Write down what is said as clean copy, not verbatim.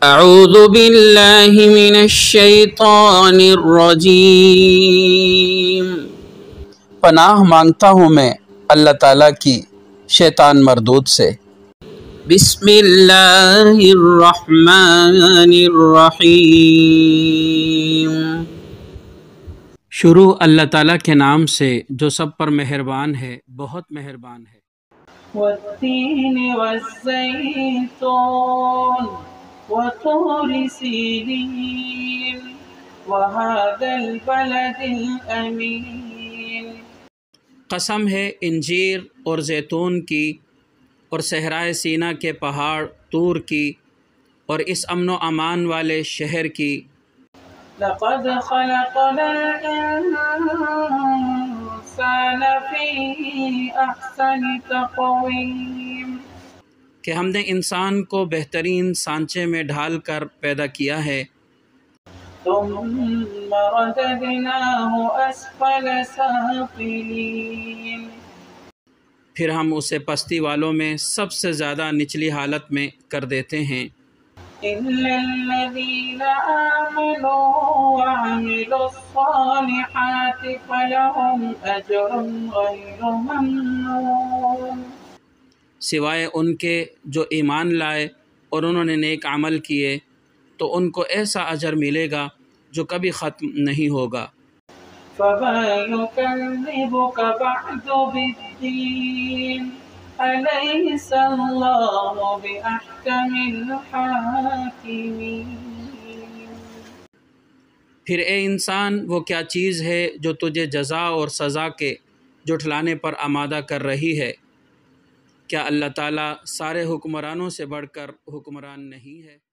اعوذ باللہ من الشیطان الرجیم۔ پناہ مانگتا ہوں میں اللہ تعالیٰ کی شیطان مردود سے۔ بسم اللہ الرحمن الرحیم۔ شروع اللہ تعالیٰ کے نام سے جو سب پر مہربان ہے، بہت مہربان ہے۔ والتین والزیتون وطور سینین وهذا البلد الامین۔ قسم ہے انجیر اور زیتون کی اور صحرائے سینا کے پہاڑ طور کی اور اس امن و امان والے شہر کی۔ لقد خلقنا الانسان فی احسن تقویم۔ کہ ہم نے انسان کو بہترین سانچے میں ڈھال کر پیدا کیا ہے۔ ثم رددناہ اسفل سافلین۔ پھر ہم اسے پستی والوں میں سب سے زیادہ نچلی حالت میں کر دیتے ہیں۔ إِلَّا الَّذِينَ آمَنُوا وَعَمِلُوا الصَّالِحَاتِ فَلَهُمْ أَجْرٌ غَيْرُ مَمْنُونٍ۔ سوائے ان کے جو ایمان لائے اور انہوں نے نیک عمل کیے تو ان کو ایسا اجر ملے گا جو کبھی ختم نہیں ہوگا۔ فَمَا يُكَذِّبُكَ بَعْدُ بِالدِّينِ أَلَيْسَ اللَّهُ بِأَحْكَمِ الْحَاكِمِينَ۔ پھر اے انسان وہ کیا چیز ہے جو تجھے جزا اور سزا کے جھٹلانے پر آمادہ کر رہی ہے؟ کیا اللہ تعالیٰ سارے حکمرانوں سے بڑھ کر حکمران نہیں ہے؟